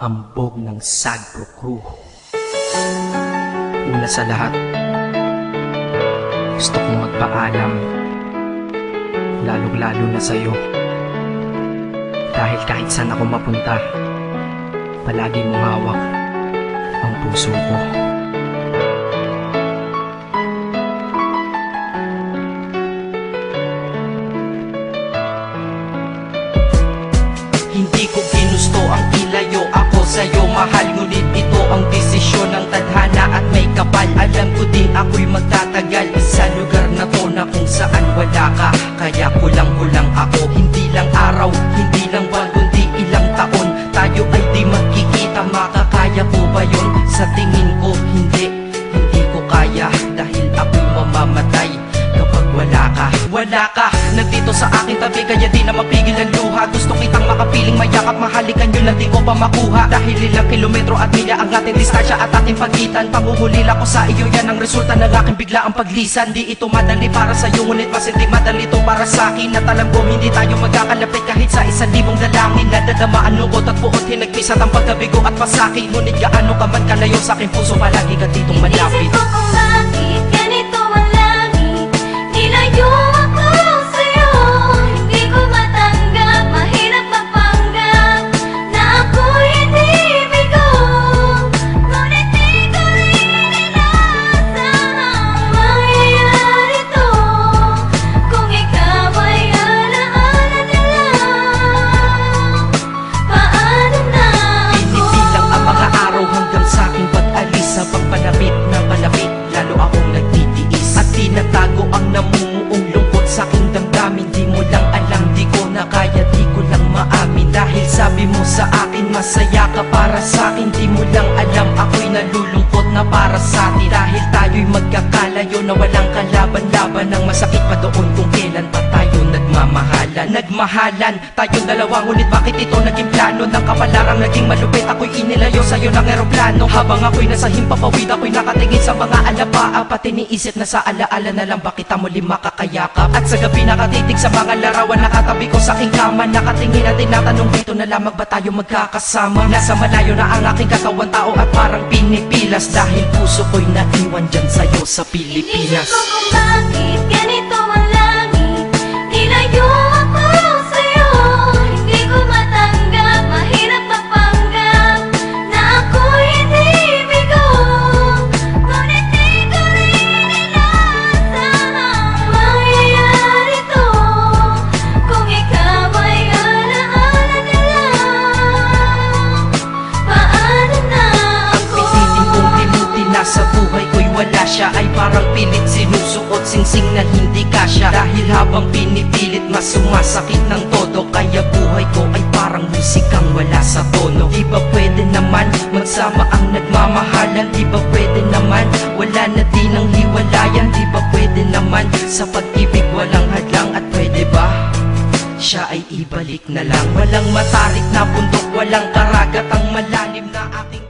hambog ng Sagpro Crew. Una sa lahat, gusto kong magpaalam, lalong-lalo na sa'yo. Dahil kahit saan ako mapunta, palagi mong hawak ang puso ko. Hindi ko ginusto ang ilayo ako sa'yo, mahal. Ngunit ito ang desisyon ng tadhana at may kapal. Alam ko din ako'y magtatagal sa lugar na to na kung saan wala ka. Kaya kulang-kulang ako, hindi lang araw, hindi lang buwan, kundi ilang taon. Tayo ay di magkikita, makakaya ko ba yun? Sa tingin ko hindi ko kaya. Dahil ako'y mamamatay kapag wala ka. Wala ka, nandito sa aking tabi, kaya di na mapigil ang luha. Gusto kitang makapiling, mayakap, mahalikan yun lang di ko pa makuha. Dahil ilang kilometro at milya ang ating distansya at ating pagitan. Panguhulila ko sa iyo, yan ang resulta ng aking biglaang paglisan. Di ito madali para sa'yo, ngunit mas hindi madali ito para sa'kin. At alam ko hindi tayo magkakalapit kahit sa 1,000 dalangin. Nadadamaan lungkot at puot, hinagpisat ang pagkabigo at pasakit. Ngunit gaano ka man kalayo sa aking puso, palagi ka ditong malapit. Isip ko kung bakit ganito ang langit, nilayo ako sa'yo. Hindi ko matanggap, mahirap magpanggap na ako'y hindi bigo. Ngunit di ko rin inasahang mangyayari to. Kung ikaw ay alaala na lang, paano na ako? Pinipilang ang mga araw hanggang sa aking pag-alis. Sa pagpalapit na palapit, lalo akong nagtitiis. At tinatago ang namumuong lungkot sa aking damdamin. Di mo lang alam, di ko na kaya, di ko lang maamin. Dahil sabi mo sa akin, masaya ka para sa akin. Di mo lang alam, ako'y nalulungkot na para sa atin. Dahil tayo'y magkakalayo na walang kalaban-laban. Ang masakit pa doon kung kailan pa tayo nagmamahalan. Nagmahalan tayong dalawa, ngunit bakit ito naging plano? Ng kapalarang naging malupit, ako'y inilayo sa'yo ng eroplano. Habang ako'y nasa himpapawid, ako'y nakatingin sa mga alapaa. Pati niisip na sa alaala na lang, bakit ang muli makakayakap? At sa gabi nakatitig sa mga larawan, nakatabi ko sa aking kama. Nakatingin at tinatanong, dito na lamang ba tayo magkakasama? Nasa malayo na ang aking katawan, tao at parang pinipilas. Dahil puso ko'y naiwan dyan sa'yo sa Pilipinas. Inisip ko kung bakit ganito ang langit, nilayo ako sa'yo. Hindi ko matanggap, mahirap magpanggap na ako'y hindi bigo. Ngunit di ko rin inasahang mangyayari to. Kung ikaw ay alaala na lang, paano na ako? Pilitin kong limutin na sa buhay ko'y wala siya. Ay parang pilit sinusuot, singsing na hindi kasya. Dahil habang pinipilit, mas sumasakit ng todo. Kaya buhay ko ay parang musikang wala sa tono. Di ba pwede naman magsama ang nagmamahalan? Di ba pwede naman wala na din ang hiwalayan? Di ba pwede naman sa pag-ibig walang hadlang? At pwede ba siya ay ibalik na lang? Walang matarik na bundok, walang karagat, ang malalim na aking